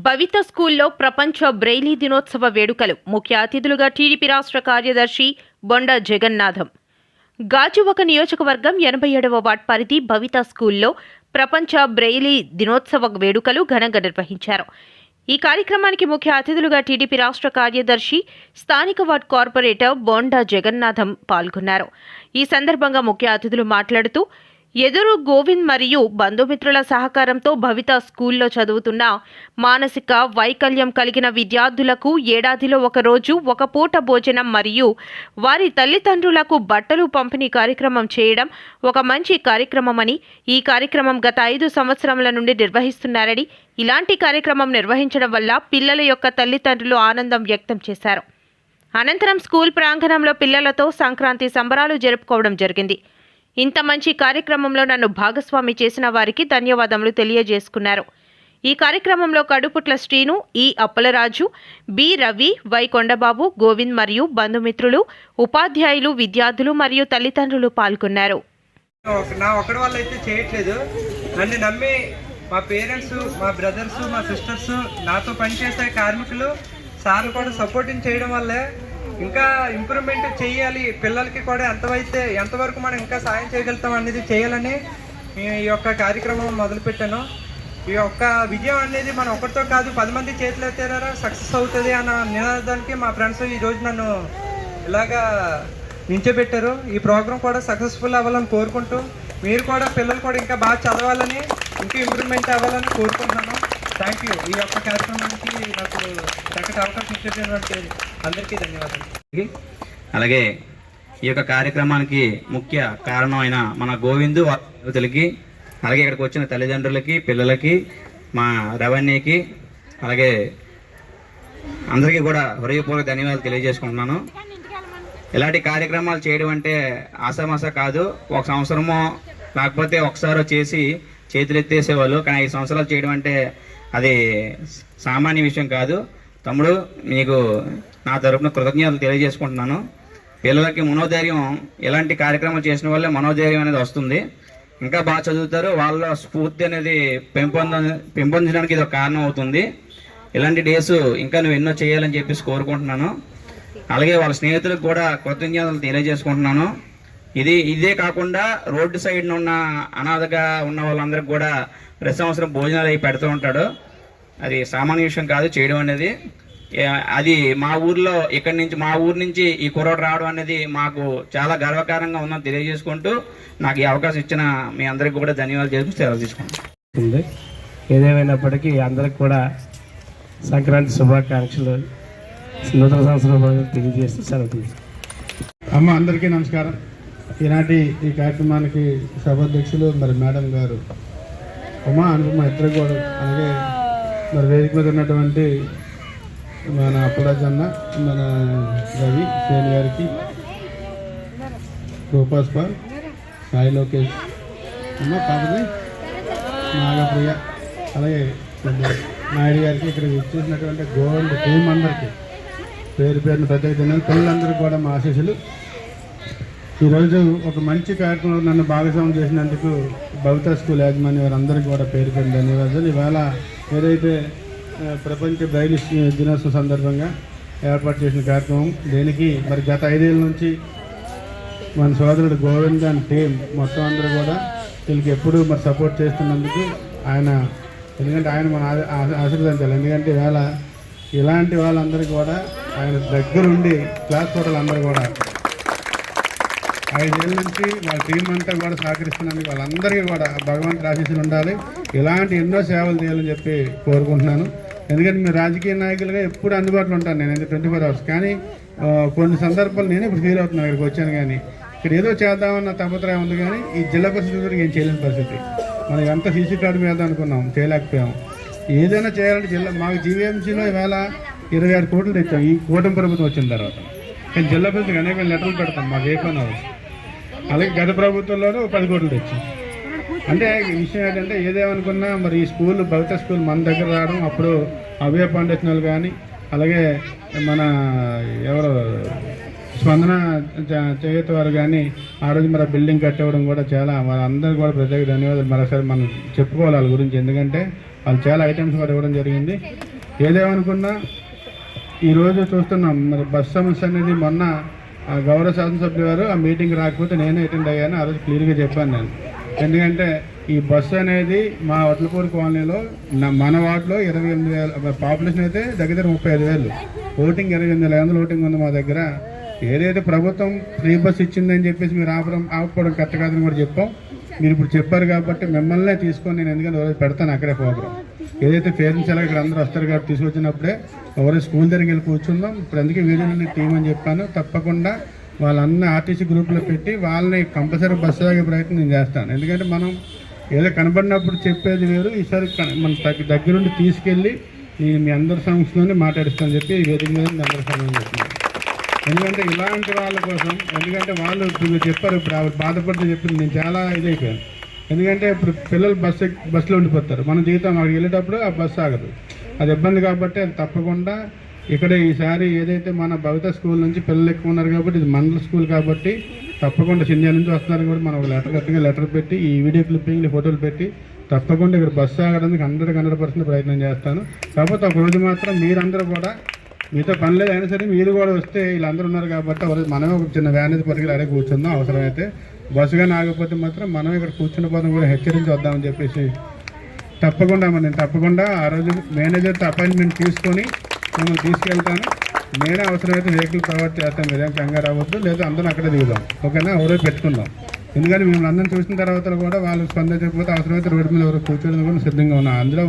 భవిత స్కూల్లో ప్రపంచ బ్రెయిలీ దినోత్సవ వేడుకలు. ముఖ్య అతిథులుగా టీడీపీ రాష్ట్ర కార్యదర్శి బొండా జగన్నాథం. గాజువాక నియోజకవర్గం 87వ వార్డ్ పరిధి భవిత స్కూల్లో ప్రపంచ బ్రెయిలీ దినోత్సవ వేడుకలు ఘనంగా నిర్వహించారు. ఈ కార్యక్రమానికి ముఖ్య అతిథులుగా టీడీపీ రాష్ట్ర కార్యదర్శి, స్థానిక వార్డ్ కార్పొరేటర్ బొండా జగన్నాథం పాల్గొన్నారు. ఈ సందర్భంగా ముఖ్య అతిథులు మాట్లాడుతూ, ఎదురు గోవింద్ మరియు బంధుమిత్రుల సహకారంతో భవిత స్కూల్లో చదువుతున్న మానసిక వైకల్యం కలిగిన విద్యార్థులకు ఏడాదిలో ఒక రోజు ఒక పూట భోజనం మరియు వారి తల్లిదండ్రులకు బట్టలు పంపిణీ కార్యక్రమం చేయడం ఒక మంచి కార్యక్రమమని, ఈ కార్యక్రమం గత 5 సంవత్సరాల నుండి నిర్వహిస్తున్నారని, ఇలాంటి కార్యక్రమం నిర్వహించడం వల్ల పిల్లల యొక్క తల్లిదండ్రులు ఆనందం వ్యక్తం చేశారు. అనంతరం స్కూల్ ప్రాంగణంలో పిల్లలతో సంక్రాంతి సంబరాలు జరుపుకోవడం జరిగింది. ఇంత మంచి కార్యక్రమంలో నన్ను భాగస్వామి చేసిన వారికి ధన్యవాదములు తెలియజేసుకున్నారు. ఈ కార్యక్రమంలో కడుపుట్ల శ్రీను, ఈ అప్పలరాజు, బి రవి, వై కొండబాబు, గోవింద్ మరియు బంధుమిత్రులు, ఉపాధ్యాయులు, విద్యార్థులు మరియు తల్లిదండ్రులు పాల్గొన్నారు. నా ఒకటి వల్ల అయితే చేయట్లేదు, నన్ను నమ్మి మా పేరెంట్స్, మా బ్రదర్స్, మా సిస్టర్స్, నాతో పనిచేసే కార్మికులు, సార్లు కూడా సపోర్టింగ్ చేయడం వల్లే ఇంకా ఇంప్రూవ్మెంట్ చేయాలి, పిల్లలకి కూడా ఎంతవరకు మనం ఇంకా సాయం చేయగలుగుతాం అనేది చేయాలని ఈ యొక్క కార్యక్రమం మొదలుపెట్టాను. ఈ యొక్క విజయం అనేది మనం ఒకరితో కాదు 10 మంది చేతిలో ఎత్తారా సక్సెస్ అవుతుంది అన్న నినాదానికి మా ఫ్రెండ్స్ ఈరోజు నన్ను ఇలాగా నించోబెట్టారు. ఈ ప్రోగ్రాం కూడా సక్సెస్ఫుల్ అవ్వాలని కోరుకుంటూ, మీరు కూడా పిల్లలు కూడా ఇంకా బాగా చదవాలని, ఇంకా ఇంప్రూవ్మెంట్ అవ్వాలని కోరుకుంటున్నాను. Thank you. ఈ యొక్క కార్యక్రమానికి నాకు చక్కటి అవకాశం ఇచ్చేటటువంటి అందరికీ ధన్యవాదాలు. అలాగే ఈ యొక్క కార్యక్రమానికి ముఖ్య కారణమైన మన గోవిందు యువతులకి, అలాగే ఇక్కడికి వచ్చిన తల్లిదండ్రులకి, పిల్లలకి, మా రెవెన్యూకి, అలాగే అందరికీ కూడా హృదయపూర్వక ధన్యవాదాలు తెలియజేసుకుంటున్నాను. ఇలాంటి కార్యక్రమాలు చేయడం అంటే ఆసామాసా కాదు. ఒక సంవత్సరమో లేకపోతే ఒకసారి చేసి చేతులు ఎత్తేసేవాళ్ళు, కానీ 5 సంవత్సరాలు చేయడం అంటే అది సామాన్య విషయం కాదు. తమ్ముడు, నీకు నా తరపున కృతజ్ఞతలు తెలియజేసుకుంటున్నాను. పిల్లలకి మనోధైర్యం, ఇలాంటి కార్యక్రమాలు చేసిన వల్లే మనోధైర్యం అనేది వస్తుంది. ఇంకా బాగా చదువుతారు, వాళ్ళ స్ఫూర్తి అనేది పెంపొందించడానికి ఇది ఒక కారణం అవుతుంది. ఇలాంటి డేస్ ఇంకా నువ్వు ఎన్నో చేయాలని చెప్పేసి కోరుకుంటున్నాను. అలాగే వాళ్ళ స్నేహితులకు కూడా కృతజ్ఞతలు తెలియజేసుకుంటున్నాను. ఇదే కాకుండా రోడ్డు సైడ్న ఉన్న అనాథగా ఉన్న వాళ్ళందరికీ కూడా ప్రతి సంవత్సరం భోజనాలు అవి పెడుతూ ఉంటాడు. అది సామాన్య విషయం కాదు చేయడం అనేది. అది మా ఊరు నుంచి ఈ కుర్రోడు రావడం అనేది మాకు చాలా గర్వకారంగా ఉందని తెలియజేసుకుంటూ, నాకు ఈ అవకాశం ఇచ్చిన మీ అందరికీ కూడా ధన్యవాదాలు చేసుకుని సెలవు తీసుకుంటాం. ఏదేమైనప్పటికీ అందరికి కూడా సంక్రాంతి శుభాకాంక్షలు, నూతన సంవత్సరం తెలియజేస్తూ సెలవు. అమ్మ, అందరికీ నమస్కారం. ఈనాటి ఈ కార్యక్రమానికి సభాధ్యక్షులు మరి మేడం గారు ఉమా, అనుపమ ఇద్దరు కూడా, అలాగే మరి వేదిక మీద ఉన్నటువంటి మన అప్పలరాజు అన్న, మన రవి శ్రేణి గారికి, రూపాస్పాల్, సాయి లోకేష్ అమ్మ, పాపది నాగప్రియ, అలాగే నాయుడు గారికి, ఇక్కడ ఇచ్చేసినటువంటి గోల్డ్ టీం అందరికీ పేరు పేరున ప్రత్యేక పిల్లలందరికీ కూడా మా ఆశీస్సులు. ఈరోజు ఒక మంచి కార్యక్రమంలో నన్ను భాగస్వామ్యం చేసినందుకు భవిత స్కూల్ యాజమాన్య వారందరికీ కూడా పేరు పేరు ధన్యవాదాలు. ఇవాళ ఏదైతే ప్రపంచ బ్రెయిలీ దినోత్సవం సందర్భంగా ఏర్పాటు చేసిన కార్యక్రమం, దీనికి మరి గత 5 ఏళ్ళ నుంచి మన సోదరుడు గోవింద్ అండ్ టీం మొత్తం అందరూ కూడా వీళ్ళకి ఎప్పుడూ మరి సపోర్ట్ చేస్తున్నందుకు ఎందుకంటే ఆయన మన ఆశీర్వదించాలి. ఎందుకంటే ఇవాళ ఇలాంటి వాళ్ళందరికీ కూడా ఆయన దగ్గరుండి క్లాస్ ఫోటోలు అందరూ కూడా 5 ఏళ్ళ నుంచి వాళ్ళ టీం అంతా కూడా సహకరిస్తున్నందుకు వాళ్ళందరికీ కూడా భగవంతుడి ఆశీస్సులు ఉండాలి. ఇలాంటి ఎన్నో సేవలు చేయాలని చెప్పి కోరుకుంటున్నాను. ఎందుకంటే మీరు రాజకీయ నాయకులుగా ఎప్పుడు అందుబాటులో ఉంటాను నేను, 24 hours. కానీ కొన్ని సందర్భాలు నేను ఇప్పుడు ఫీల్ అవుతున్నాను, ఇక్కడికి వచ్చాను. కానీ ఇక్కడ ఏదో చేద్దామన్న తపత్రయం ఉంది, కానీ ఈ జిల్లా పరిస్థితి ఏం చేయలేని పరిస్థితి. మనం ఎంత సీసీ కార్డు మీద అనుకున్నాం, చేయలేకపోయాం. ఏదైనా చేయాలంటే మాకు జీవీఎంసీలో ఇవాళ 26 కోట్లు తెచ్చాం ఈ కూటమి ప్రభుత్వం వచ్చిన తర్వాత. కానీ జిల్లా పరిస్థితికి అనేక లెటర్లు పెడతాం, మాకు ఏ పని అవ్వదు. అలాగే గత ప్రభుత్వంలోనూ 10 కోట్లు తెచ్చాం. అంటే ఈ విషయం ఏంటంటే, ఏదేమనుకున్నా మరి ఈ స్కూల్ భవిత స్కూల్ మన దగ్గర రావడం, అప్పుడు అభయ ఫౌండేషన్ కానీ, అలాగే మన ఎవరు స్పందన చేయూత వారు కానీ ఆ రోజు మరి బిల్డింగ్ కట్టేవడం కూడా చాలా, వాళ్ళందరికీ కూడా ప్రత్యేక ధన్యవాదాలు మరోసారి మనం చెప్పుకోవాలి వాళ్ళ గురించి. ఎందుకంటే వాళ్ళు చాలా ఐటమ్స్ కూడా ఇవ్వడం జరిగింది. ఏదేమనుకున్నా ఈరోజు చూస్తున్నాం మరి బస్ సమస్య అనేది మొన్న గౌరవ శాసనసభ్యులు గారు ఆ మీటింగ్ రాకపోతే నేనే అటెండ్ అయ్యాను. ఆ రోజు క్లియర్గా చెప్పాను నేను. ఎందుకంటే ఈ బస్సు అనేది మా వడ్లపూడి కాలనీలో మన వార్డులో 28,000 పాపులేషన్ అయితే దగ్గర 35,000, ఓటింగ్ 28,500 ఓటింగ్ ఉంది మా దగ్గర. ఏదైతే ప్రభుత్వం ఫ్రీ బస్ ఇచ్చిందని చెప్పేసి మీరు ఆపడం కరెక్ట్ కాదని కూడా చెప్పాం. మీరు ఇప్పుడు చెప్పారు కాబట్టి మిమ్మల్నే తీసుకొని నేను ఎందుకంటే రోజు పెడతాను అక్కడే ప్రోగ్రాం. ఏదైతే పేరెంట్స్ ఎలా ఇక్కడ అందరూ వస్తారు కాబట్టి తీసుకొచ్చినప్పుడే ఎవరైనా స్కూల్ దగ్గరికి వెళ్ళి కూర్చుందాం. ఇప్పుడు అందుకే వీడియోని టీం అని చెప్పాను. తప్పకుండా వాళ్ళన్న ఆర్టీసీ గ్రూప్లో పెట్టి వాళ్ళని కంపల్సరీ బస్సు ఆగే ప్రయత్నం నేను చేస్తాను. ఎందుకంటే మనం ఏదో కనబడినప్పుడు చెప్పేది వేరు, ఈసారి మన దగ్గరుండి తీసుకెళ్ళి నేను మీ అందరి సమక్షంలోనే మాట్లాడిస్తాను చెప్పి వేదిక మీద మీ అందరి సమయం చెప్తున్నాను. ఎందుకంటే ఇలాంటి వాళ్ళ కోసం, ఎందుకంటే వాళ్ళు ఇప్పుడు మీరు చెప్పారు, ఇప్పుడు ఆవిడ బాధపడితే చెప్పింది నేను చాలా ఇదైపోయాను. ఎందుకంటే ఇప్పుడు పిల్లలు బస్సులో ఉండిపోతారు, మనం దిగుతాం, అక్కడికి వెళ్ళేటప్పుడు ఆ బస్సు ఆగదు, అది ఇబ్బంది. కాబట్టి అది తప్పకుండా ఇక్కడ ఈసారి ఏదైతే మన భవిత స్కూల్ నుంచి పిల్లలు ఎక్కువ ఉన్నారు కాబట్టి ఇది మండల స్కూల్ కాబట్టి తప్పకుండా సింధ్యా నుంచి వస్తున్నారు కూడా మనం ఒక లెటర్ పెట్టి ఈ వీడియో క్లిప్పింగ్లు ఫోటోలు పెట్టి తప్పకుండా ఇక్కడ బస్సు ఆగడానికి 100% ప్రయత్నం చేస్తాను. కాకపోతే ఒక రోజు మాత్రం మీరందరూ కూడా మీతో పని లేదు అయినా సరే మీరు కూడా వస్తే వీళ్ళందరూ ఉన్నారు కాబట్టి మనమే ఒక చిన్న వ్యాన్ అయితే పరిగెలు అడే కూర్చుందాం. అవసరమైతే బస్సుగా ఆగకపోతే మాత్రం మనం ఇక్కడ కూర్చున్న పోతాం కూడా హెచ్చరించి వద్దామని చెప్పేసి తప్పకుండా ఆ రోజు మేనేజర్తో అపాయింట్మెంట్ తీసుకొని మిమ్మల్ని తీసుకెళ్తాను. నేనే అవసరమైతే వెహికల్ ప్రొవైడ్ చేస్తాను, మీరేం కంగారు అవ్వద్దు. లేదా అందరం అక్కడే దిగుదాం, ఓకేనా? ఎవరో పెట్టుకుందాం. ఎందుకంటే మిమ్మల్ని అందరం చూసిన తర్వాత కూడా వాళ్ళు స్పందించకపోతే అవసరమైతే రోడ్డు మీద ఎవరు కూర్చోవడం కూడా సిద్ధంగా ఉన్నాను. అందులో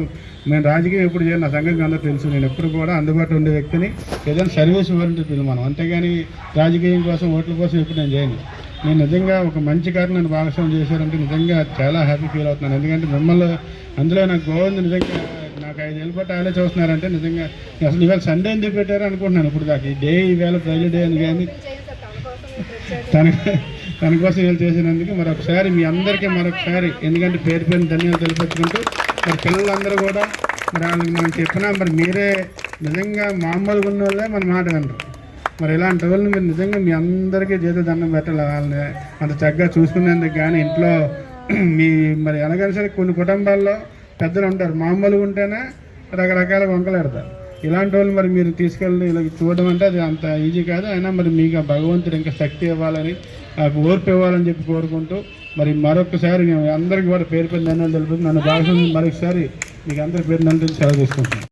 నేను రాజకీయం ఎప్పుడు చేయను, నా సంగతి అందరూ తెలుసు. నేను ఎప్పుడు కూడా అందుబాటులో ఉండే వ్యక్తిని, ఏదైనా సర్వీస్ ఇవ్వాలంటే మనం, అంతేగాని రాజకీయం కోసం ఓట్ల కోసం ఎప్పుడు నేను చేయను. నేను నిజంగా ఒక మంచి కార్యం నన్ను భాగస్వామ్యం చేశారంటే నిజంగా చాలా హ్యాపీ ఫీల్ అవుతున్నాను. ఎందుకంటే మిమ్మల్ని అందులో నాకు గోవింద్ నిజంగా నాకు 5 ఏళ్ళ పాటు ఆలో చూస్తున్నారంటే నిజంగా అసలు ఇవాళ సండే ఎందుకు పెట్టారు అనుకుంటున్నాను. ఇప్పుడు దాకా ఈ డే ఈవేళ ఫ్రైడే డే అని కానీ తన కోసం వీళ్ళు చేసినందుకు మరొకసారి మీ అందరికీ ఎందుకంటే పేరు ధన్యవాదాలు తెలిపించుకుంటూ మరి పిల్లలందరూ కూడా మరి వాళ్ళకి మనం చెప్పినా మరి మీరే నిజంగా మామూలుగా ఉన్న వాళ్ళే మన మాట వినరు. మరి ఇలాంటి వాళ్ళని మీరు నిజంగా మీ అందరికీ చేతి దండం పెట్టాలి. వాళ్ళని అంత చక్కగా చూసుకునేందుకు కానీ ఇంట్లో మరి ఎలాగైనా సరే కొన్ని కుటుంబాల్లో పెద్దలు ఉంటారు, మామూలుగా ఉంటేనే రకరకాల వంకలు పెడతారు. ఇలాంటి వాళ్ళు మరి మీరు తీసుకెళ్ళి ఇలా చూడడం అంటే అది అంత ఈజీ కాదు. అయినా మరి మీకు భగవంతుడు ఇంకా శక్తి ఇవ్వాలని, ఓర్పు ఇవ్వాలని చెప్పి కోరుకుంటూ మరి మరొకసారి మేము అందరికీ కూడా పేరు ధన్యవాదాలు తెలుపుతుంది. నన్ను భాగస్వామ్యం మరొకసారి మీకు అందరి పేరు ధన్యవాదాలు సెలవు తీసుకుంటున్నాను.